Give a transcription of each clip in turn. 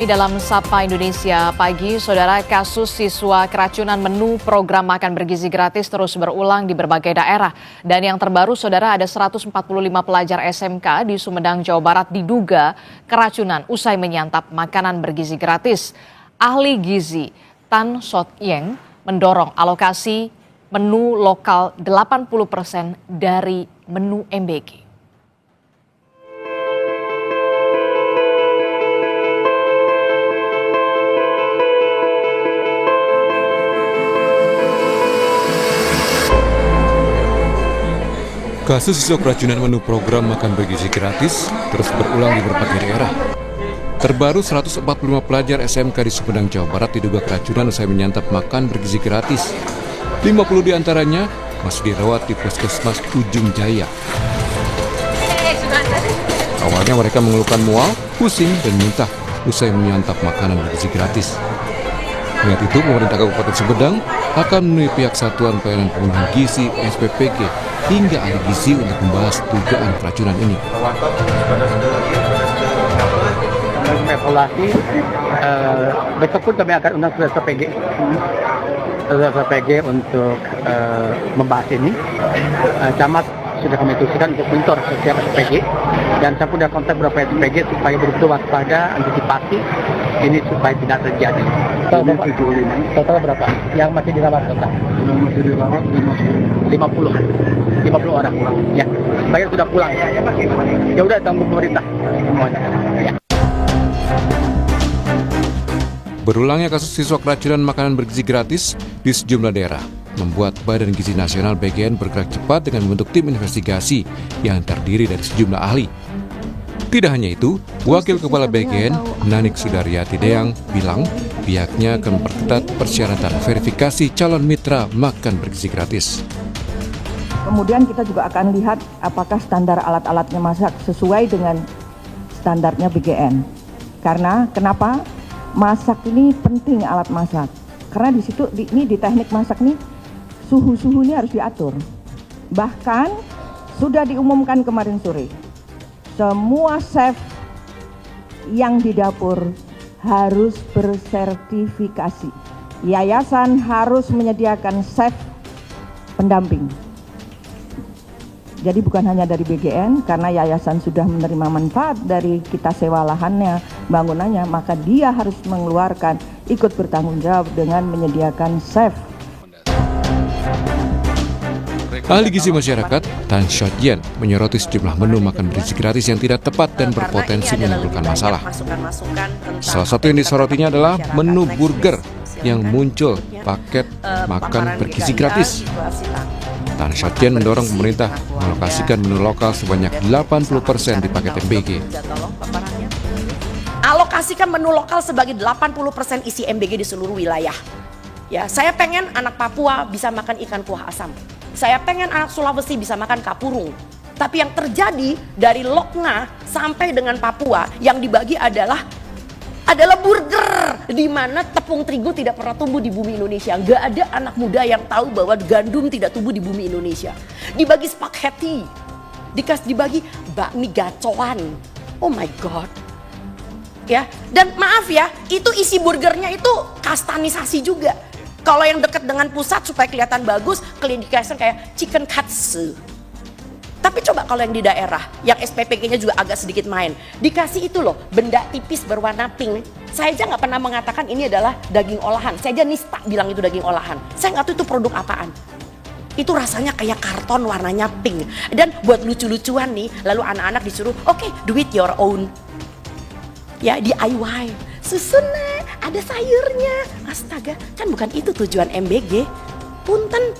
Di dalam Sapa Indonesia pagi, saudara, kasus siswa keracunan menu program makan bergizi gratis terus berulang di berbagai daerah. Dan yang terbaru, saudara, ada 145 pelajar SMK di Sumedang, Jawa Barat diduga keracunan usai menyantap makanan bergizi gratis. Ahli gizi Tan Shot Yeng mendorong alokasi menu lokal 80% dari menu MBG. Kasus siswa keracunan menu program makan bergizi gratis terus berulang di berbagai daerah. Terbaru 145 pelajar SMK di Sumedang, Jawa Barat diduga keracunan usai menyantap makan bergizi gratis. 50 diantaranya masih dirawat di Puskesmas Ujung Jaya. Awalnya mereka mengeluhkan mual, pusing, dan muntah usai menyantap makanan bergizi gratis. Mengingat itu, pemerintah Kabupaten Sumedang akan menemui pihak Satuan Pelayanan Pemenuhan Gizi SPPG hingga ahli gizi untuk membahas dugaan keracunan ini. Evaluasi, besok pun kami akan undang SPPG untuk membahas ini. Camat sudah kami tuliskan untuk monitor setiap SPG, dan saya sudah kontak beberapa SPG supaya betul waspada, antisipasi ini supaya tidak terjadi. Total berapa? Yang masih dirawat total? Yang masih dirawat 50 orang. Ya, supaya sudah pulang. Ya udah, tanggung pemerintah semuanya. Ya. Berulangnya kasus siswa keracunan makanan bergizi gratis di sejumlah daerah membuat Badan Gizi Nasional BGN bergerak cepat dengan membentuk tim investigasi yang terdiri dari sejumlah ahli. Tidak hanya itu, Wakil Kepala BGN, Nanik Sudaryati Deang, bilang pihaknya akan memperketat persyaratan verifikasi calon mitra makan bergizi gratis. Kemudian kita juga akan lihat apakah standar alat-alatnya masak sesuai dengan standarnya BGN. Karena kenapa? Masak ini penting, alat masak. Karena di situ di teknik masak nih suhu-suhunya harus diatur. Bahkan sudah diumumkan kemarin sore, semua chef yang di dapur harus bersertifikasi. Yayasan harus menyediakan chef pendamping. Jadi bukan hanya dari BGN, karena yayasan sudah menerima manfaat dari kita sewa lahannya, bangunannya, maka dia harus mengeluarkan, ikut bertanggung jawab dengan menyediakan chef. Ahli gizi masyarakat Tan Shot Yeng menyoroti sejumlah menu makan bergizi gratis yang tidak tepat dan berpotensi menimbulkan masalah. Salah satu yang disorotinya adalah menu burger yang muncul paket makan bergizi gratis. Tan Shot Yeng mendorong pemerintah mengalokasikan menu lokal sebanyak 80% di paket MBG. Alokasikan menu lokal sebagai 80% isi MBG di seluruh wilayah. Ya, saya pengen anak Papua bisa makan ikan kuah asam. Saya pengen anak Sulawesi bisa makan kapurung. Tapi yang terjadi dari Lokna sampai dengan Papua yang dibagi adalah burger, di mana tepung terigu tidak pernah tumbuh di bumi Indonesia. Nggak ada anak muda yang tahu bahwa gandum tidak tumbuh di bumi Indonesia. Dibagi spaghetti, dibagi bakmi gacoan. Oh my God. Ya, dan maaf ya, itu isi burgernya itu kastanisasi juga. Kalau yang dekat dengan pusat supaya kelihatan bagus, dikasih kayak chicken katsu. Tapi coba kalau yang di daerah, yang SPPG-nya juga agak sedikit main, dikasih itu loh, benda tipis berwarna pink. Saya aja nggak pernah mengatakan ini adalah daging olahan. Saya aja nista bilang itu daging olahan. Saya nggak tahu itu produk apaan. Itu rasanya kayak karton warnanya pink. Dan buat lucu-lucuan nih, lalu anak-anak disuruh, oke, do it your own. Ya, DIY. Susunnya, ada sayurnya. Astaga, kan bukan itu tujuan MBG. Punten.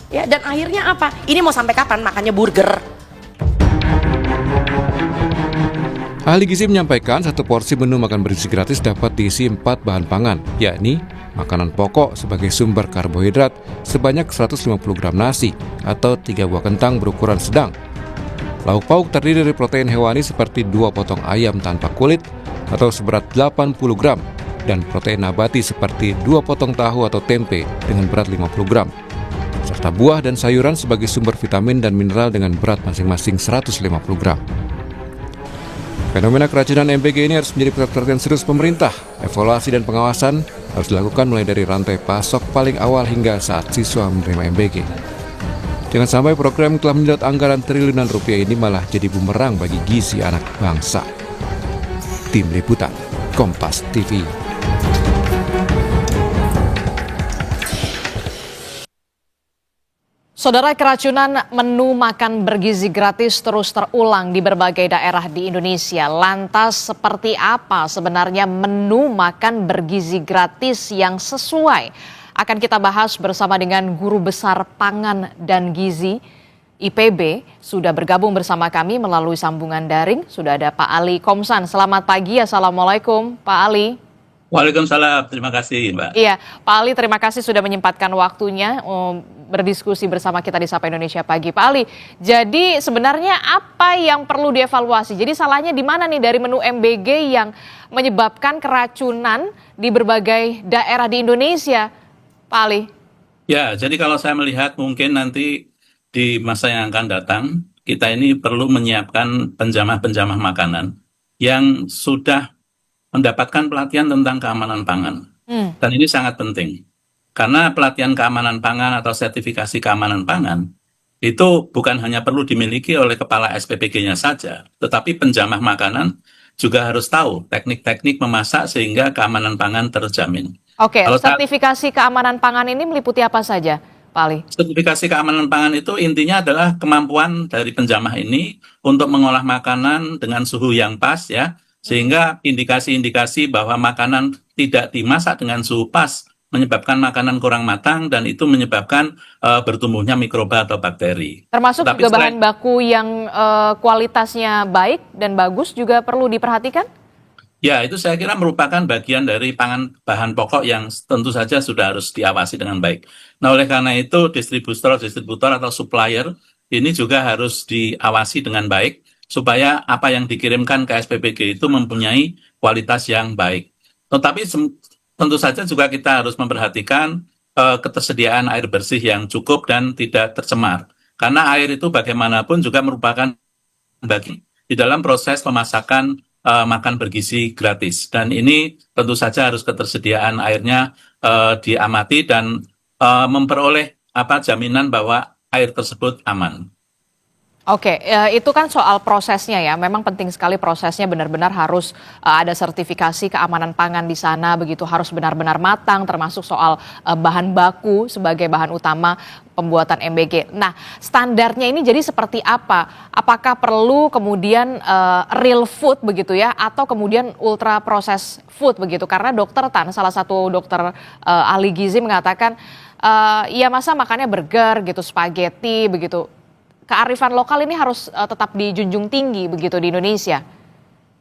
Ya, dan akhirnya apa? Ini mau sampai kapan makannya burger? Ahli gizi menyampaikan satu porsi menu makan bergizi gratis dapat diisi 4 bahan pangan, yakni makanan pokok sebagai sumber karbohidrat sebanyak 150 gram nasi atau 3 buah kentang berukuran sedang. Lauk pauk terdiri dari protein hewani seperti 2 potong ayam tanpa kulit atau seberat 80 gram dan protein nabati seperti 2 potong tahu atau tempe dengan berat 50 gram. Serta buah dan sayuran sebagai sumber vitamin dan mineral dengan berat masing-masing 150 gram. Fenomena keracunan MBG ini harus menjadi perhatian serius pemerintah. Evaluasi dan pengawasan harus dilakukan mulai dari rantai pasok paling awal hingga saat siswa menerima MBG. Jangan sampai program yang telah menyedot anggaran triliunan rupiah ini malah jadi bumerang bagi gizi anak bangsa. Tim Liputan, Kompas TV. Saudara, keracunan menu makan bergizi gratis terus terulang di berbagai daerah di Indonesia. Lantas seperti apa sebenarnya menu makan bergizi gratis yang sesuai? Akan kita bahas bersama dengan Guru Besar Pangan dan Gizi IPB. Sudah bergabung bersama kami melalui sambungan daring. Sudah ada Pak Ali Komsan. Selamat pagi, Assalamualaikum Pak Ali. Waalaikumsalam, terima kasih Mbak. Iya, Pak Ali, terima kasih sudah menyempatkan waktunya berdiskusi bersama kita di Sapa Indonesia Pagi. Pak Ali, jadi sebenarnya apa yang perlu dievaluasi? Jadi salahnya di mana nih dari menu MBG yang menyebabkan keracunan di berbagai daerah di Indonesia, Pak Ali? Ya, jadi kalau saya melihat mungkin nanti di masa yang akan datang, kita ini perlu menyiapkan penjamah-penjamah makanan yang sudah mendapatkan pelatihan tentang keamanan pangan. Dan ini sangat penting. Karena pelatihan keamanan pangan atau sertifikasi keamanan pangan itu bukan hanya perlu dimiliki oleh kepala SPPG-nya saja, tetapi penjamah makanan juga harus tahu teknik-teknik memasak sehingga keamanan pangan terjamin. Oke, sertifikasi keamanan pangan ini meliputi apa saja, Pak Ali? Sertifikasi keamanan pangan itu intinya adalah kemampuan dari penjamah ini untuk mengolah makanan dengan suhu yang pas ya, sehingga indikasi-indikasi bahwa makanan tidak dimasak dengan suhu pas menyebabkan makanan kurang matang dan itu menyebabkan bertumbuhnya mikroba atau bakteri. Termasuk juga bahan baku yang kualitasnya baik dan bagus juga perlu diperhatikan? Ya, itu saya kira merupakan bagian dari bahan pokok yang tentu saja sudah harus diawasi dengan baik. Nah, oleh karena itu distributor atau supplier ini juga harus diawasi dengan baik supaya apa yang dikirimkan ke SPPG itu mempunyai kualitas yang baik. Tetapi tentu saja juga kita harus memperhatikan ketersediaan air bersih yang cukup dan tidak tercemar. Karena air itu bagaimanapun juga merupakan bagian di dalam proses pemasakan makan bergizi gratis. Dan ini tentu saja harus ketersediaan airnya diamati dan memperoleh jaminan bahwa air tersebut aman. Oke, itu kan soal prosesnya ya. Memang penting sekali prosesnya, benar-benar harus ada sertifikasi keamanan pangan di sana, begitu harus benar-benar matang, termasuk soal bahan baku sebagai bahan utama pembuatan MBG. Nah, standarnya ini jadi seperti apa? Apakah perlu kemudian real food begitu ya, atau kemudian ultra proses food begitu? Karena Dokter Tan, salah satu dokter ahli gizi mengatakan, ya masa makannya burger gitu, spaghetti begitu. Kearifan lokal ini harus tetap dijunjung tinggi begitu di Indonesia.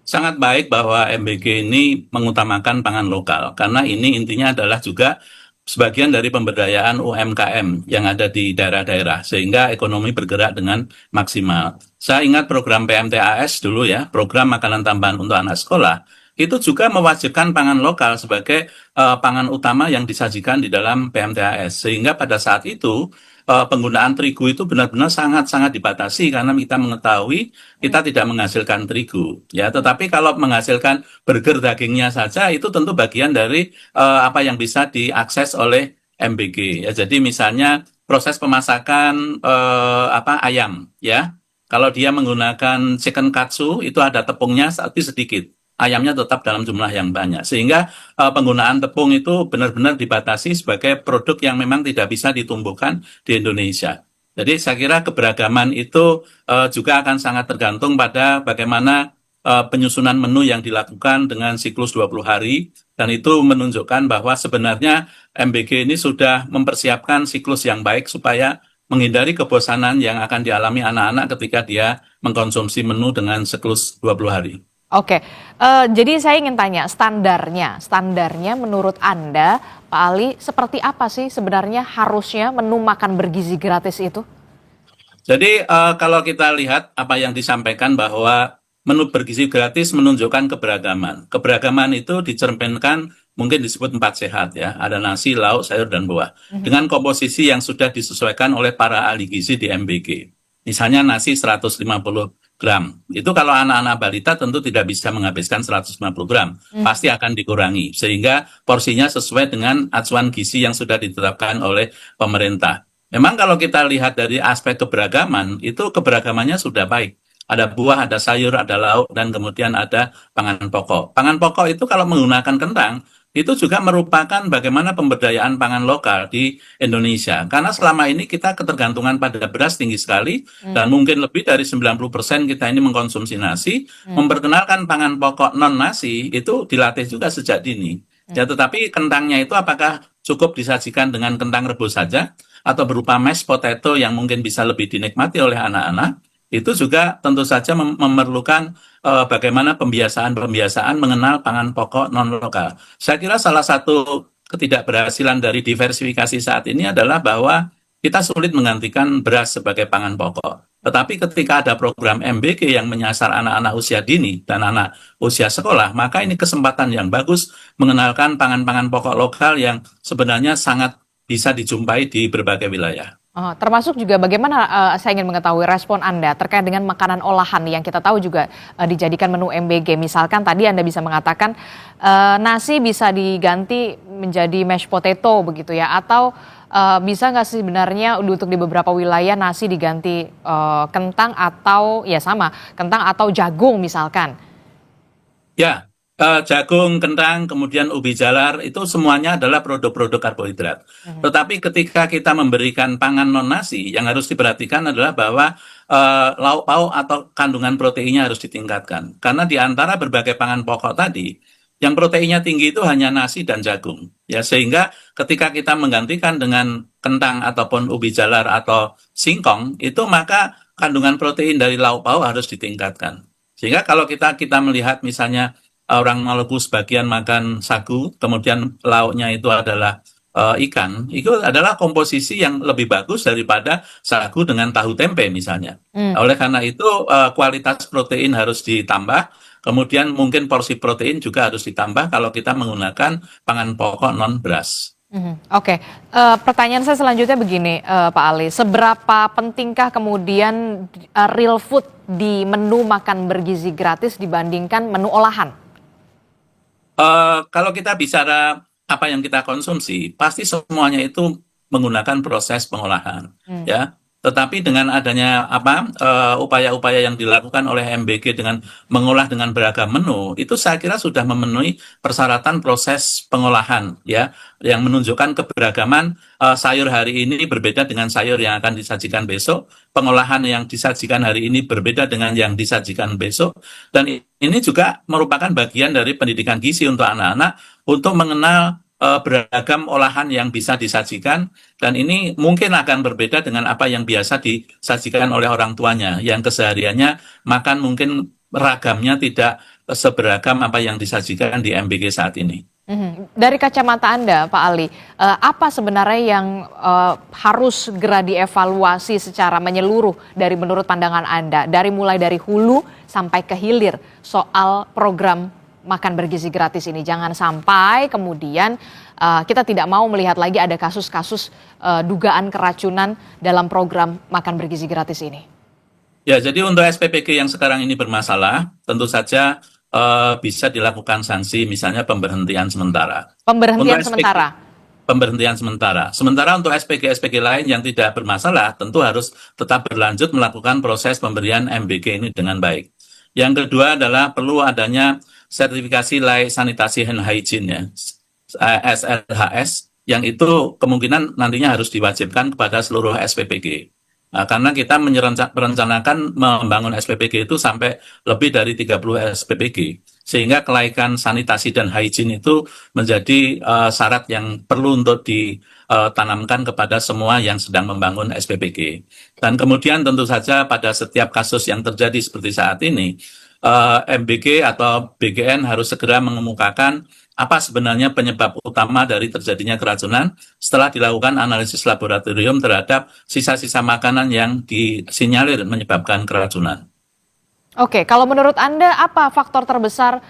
Sangat baik bahwa MBG ini mengutamakan pangan lokal karena ini intinya adalah juga sebagian dari pemberdayaan UMKM yang ada di daerah-daerah sehingga ekonomi bergerak dengan maksimal. Saya ingat program PMTAS dulu ya, program makanan tambahan untuk anak sekolah, itu juga mewajibkan pangan lokal sebagai pangan utama yang disajikan di dalam PMTAS sehingga pada saat itu penggunaan terigu itu benar-benar sangat-sangat dibatasi karena kita mengetahui kita tidak menghasilkan terigu ya, tetapi kalau menghasilkan burger dagingnya saja itu tentu bagian dari apa yang bisa diakses oleh MBG ya. Jadi misalnya proses pemasakan ayam ya, kalau dia menggunakan chicken katsu itu ada tepungnya tapi sedikit, ayamnya tetap dalam jumlah yang banyak. Sehingga penggunaan tepung itu benar-benar dibatasi sebagai produk yang memang tidak bisa ditumbuhkan di Indonesia. Jadi saya kira keberagaman itu juga akan sangat tergantung pada bagaimana penyusunan menu yang dilakukan dengan siklus 20 hari. Dan itu menunjukkan bahwa sebenarnya MBG ini sudah mempersiapkan siklus yang baik supaya menghindari kebosanan yang akan dialami anak-anak ketika dia mengkonsumsi menu dengan siklus 20 hari. Oke, jadi saya ingin tanya standarnya menurut Anda, Pak Ali, seperti apa sih sebenarnya harusnya menu makan bergizi gratis itu? Jadi kalau kita lihat apa yang disampaikan bahwa menu bergizi gratis menunjukkan keberagaman. Keberagaman itu dicerminkan mungkin disebut 4 sehat ya, ada nasi, lauk, sayur, dan buah. Dengan komposisi yang sudah disesuaikan oleh para ahli gizi di MBG. Misalnya nasi 150 gram. Itu kalau anak-anak balita tentu tidak bisa menghabiskan 150 gram. Pasti akan dikurangi. Sehingga porsinya sesuai dengan acuan gizi yang sudah ditetapkan oleh pemerintah. Memang kalau kita lihat dari aspek keberagaman, itu keberagamannya sudah baik. Ada buah, ada sayur, ada lauk, dan kemudian ada pangan pokok. Pangan pokok itu kalau menggunakan kentang, itu juga merupakan bagaimana pemberdayaan pangan lokal di Indonesia. Karena selama ini kita ketergantungan pada beras tinggi sekali, dan mungkin lebih dari 90% kita ini mengkonsumsi nasi. Memperkenalkan pangan pokok non-nasi itu dilatih juga sejak dini. Ya, tetapi kentangnya itu apakah cukup disajikan dengan kentang rebus saja, atau berupa mashed potato yang mungkin bisa lebih dinikmati oleh anak-anak, itu juga tentu saja memerlukan bagaimana pembiasaan mengenal pangan pokok non-lokal. Saya kira salah satu ketidakberhasilan dari diversifikasi saat ini adalah bahwa kita sulit menggantikan beras sebagai pangan pokok. Tetapi ketika ada program MBG yang menyasar anak-anak usia dini dan anak usia sekolah, maka ini kesempatan yang bagus mengenalkan pangan-pangan pokok lokal yang sebenarnya sangat bisa dijumpai di berbagai wilayah. Termasuk juga bagaimana saya ingin mengetahui respon Anda terkait dengan makanan olahan yang kita tahu juga dijadikan menu MBG. Misalkan tadi Anda bisa mengatakan nasi bisa diganti menjadi mashed potato begitu ya, atau bisa nggak sih sebenarnya untuk di beberapa wilayah nasi diganti kentang atau ya sama kentang atau jagung misalkan? Ya. Jagung, kentang, kemudian ubi jalar, itu semuanya adalah produk-produk karbohidrat. Tetapi ketika kita memberikan pangan non-nasi, yang harus diperhatikan adalah bahwa lauk pauk atau kandungan proteinnya harus ditingkatkan. Karena di antara berbagai pangan pokok tadi, yang proteinnya tinggi itu hanya nasi dan jagung. Ya, sehingga ketika kita menggantikan dengan kentang ataupun ubi jalar atau singkong, itu maka kandungan protein dari lauk pauk harus ditingkatkan. Sehingga kalau kita melihat misalnya orang Maluku sebagian makan sagu, kemudian lauknya itu adalah ikan, itu adalah komposisi yang lebih bagus daripada sagu dengan tahu tempe misalnya. Oleh karena itu kualitas protein harus ditambah, kemudian mungkin porsi protein juga harus ditambah kalau kita menggunakan pangan pokok non beras. Oke. Pertanyaan saya selanjutnya begini, Pak Ali, seberapa pentingkah kemudian real food di menu makan bergizi gratis dibandingkan menu olahan? Kalau kita bicara apa yang kita konsumsi, pasti semuanya itu menggunakan proses pengolahan, ya. Tetapi dengan adanya upaya-upaya yang dilakukan oleh MBG dengan mengolah dengan beragam menu, itu saya kira sudah memenuhi persyaratan proses pengolahan, ya, yang menunjukkan keberagaman sayur hari ini berbeda dengan sayur yang akan disajikan besok, pengolahan yang disajikan hari ini berbeda dengan yang disajikan besok, dan ini juga merupakan bagian dari pendidikan gizi untuk anak-anak untuk mengenal beragam olahan yang bisa disajikan, dan ini mungkin akan berbeda dengan apa yang biasa disajikan oleh orang tuanya yang kesehariannya makan mungkin ragamnya tidak seberagam apa yang disajikan di MBG saat ini. Dari kacamata Anda, Pak Ali, apa sebenarnya yang harus segera dievaluasi secara menyeluruh dari menurut pandangan Anda, mulai dari hulu sampai ke hilir soal program makan bergizi gratis ini? Jangan sampai kemudian kita tidak mau melihat lagi ada kasus-kasus dugaan keracunan dalam program makan bergizi gratis ini. Ya, jadi untuk SPPG yang sekarang ini bermasalah, tentu saja bisa dilakukan sanksi, misalnya pemberhentian sementara. Pemberhentian sementara. Sementara untuk SPG-SPG lain yang tidak bermasalah, tentu harus tetap berlanjut melakukan proses pemberian MBG ini dengan baik. Yang kedua adalah perlu adanya sertifikasi layak sanitasi and hygiene, ya, SLHS, yang itu kemungkinan nantinya harus diwajibkan kepada seluruh SPPG. Karena kita merencanakan membangun SPPG itu sampai lebih dari 30 SPPG. Sehingga kelaikan sanitasi dan hygiene itu menjadi syarat yang perlu untuk ditanamkan kepada semua yang sedang membangun SPPG. Dan kemudian tentu saja pada setiap kasus yang terjadi seperti saat ini, MBG atau BGN harus segera mengemukakan apa sebenarnya penyebab utama dari terjadinya keracunan setelah dilakukan analisis laboratorium terhadap sisa-sisa makanan yang disinyalir menyebabkan keracunan. Oke, kalau menurut Anda apa faktor terbesar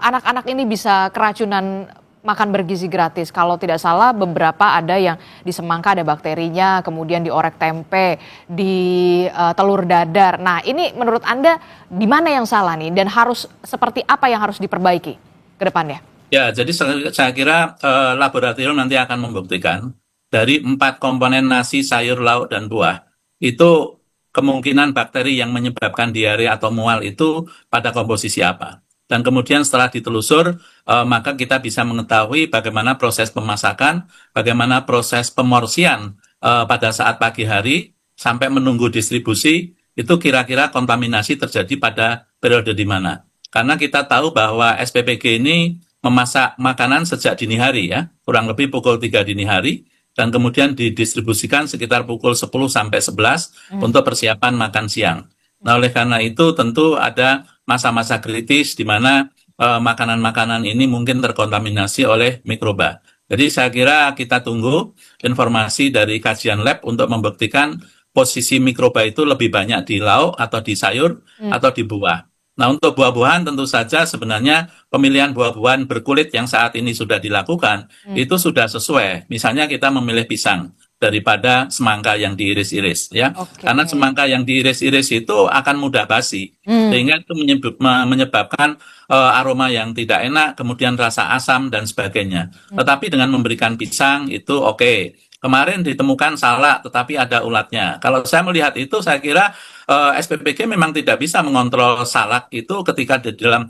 anak-anak ini bisa keracunan makan bergizi gratis? Kalau tidak salah beberapa ada yang di semangka ada bakterinya, kemudian di orek tempe, di telur dadar. Nah ini menurut Anda di mana yang salah nih dan harus seperti apa yang harus diperbaiki ke depannya? Ya, jadi saya kira laboratorium nanti akan membuktikan dari 4 komponen nasi, sayur, lauk, dan buah, itu kemungkinan bakteri yang menyebabkan diare atau mual itu pada komposisi apa. Dan kemudian setelah ditelusur, maka kita bisa mengetahui bagaimana proses pemasakan, bagaimana proses pemorsian pada saat pagi hari, sampai menunggu distribusi, itu kira-kira kontaminasi terjadi pada periode di mana. Karena kita tahu bahwa SPPG ini memasak makanan sejak dini hari ya, kurang lebih pukul 3 dini hari, dan kemudian didistribusikan sekitar pukul 10 sampai 11 untuk persiapan makan siang. Nah, oleh karena itu tentu ada masa-masa kritis di mana makanan-makanan ini mungkin terkontaminasi oleh mikroba. Jadi saya kira kita tunggu informasi dari kajian lab untuk membuktikan posisi mikroba itu lebih banyak di lauk atau di sayur atau di buah. Nah, untuk buah-buahan tentu saja sebenarnya pemilihan buah-buahan berkulit yang saat ini sudah dilakukan itu sudah sesuai. Misalnya kita memilih pisang daripada semangka yang diiris-iris ya. Karena semangka yang diiris-iris itu akan mudah basi. Sehingga itu menyebabkan aroma yang tidak enak, kemudian rasa asam dan sebagainya. Tetapi dengan memberikan pisang itu oke. Kemarin ditemukan salak tetapi ada ulatnya. Kalau saya melihat itu saya kira SPPG memang tidak bisa mengontrol salak itu ketika di dalam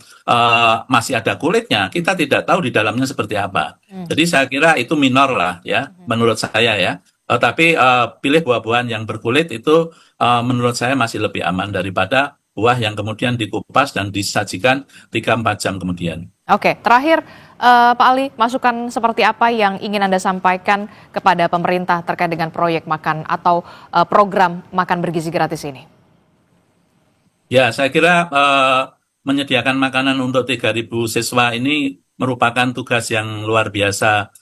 masih ada kulitnya. Kita tidak tahu di dalamnya seperti apa. Jadi saya kira itu minor lah ya menurut saya ya. Tapi pilih buah-buahan yang berkulit itu menurut saya masih lebih aman daripada buah yang kemudian dikupas dan disajikan 3-4 jam kemudian. Oke, terakhir Pak Ali, masukan seperti apa yang ingin Anda sampaikan kepada pemerintah terkait dengan proyek makan atau program makan bergizi gratis ini? Ya, saya kira menyediakan makanan untuk 3.000 siswa ini merupakan tugas yang luar biasa,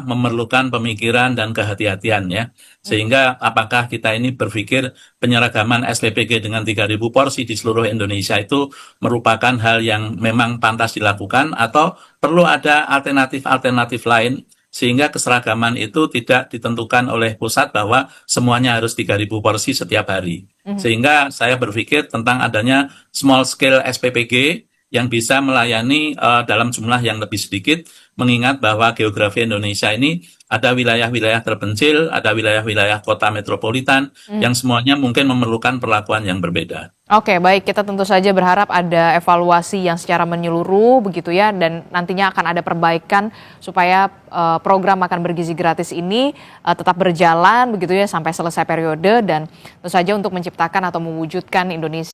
memerlukan pemikiran dan kehati-hatian ya. Sehingga apakah kita ini berpikir penyeragaman SPPG dengan 3.000 porsi di seluruh Indonesia itu merupakan hal yang memang pantas dilakukan atau perlu ada alternatif-alternatif lain sehingga keseragaman itu tidak ditentukan oleh pusat bahwa semuanya harus 3.000 porsi setiap hari. Sehingga saya berpikir tentang adanya small scale SPPG yang bisa melayani dalam jumlah yang lebih sedikit, mengingat bahwa geografi Indonesia ini ada wilayah-wilayah terpencil, ada wilayah-wilayah kota metropolitan, yang semuanya mungkin memerlukan perlakuan yang berbeda. Oke, baik. Kita tentu saja berharap ada evaluasi yang secara menyeluruh begitu ya, dan nantinya akan ada perbaikan supaya program makan bergizi gratis ini tetap berjalan begitu ya sampai selesai periode, dan tentu saja untuk menciptakan atau mewujudkan Indonesia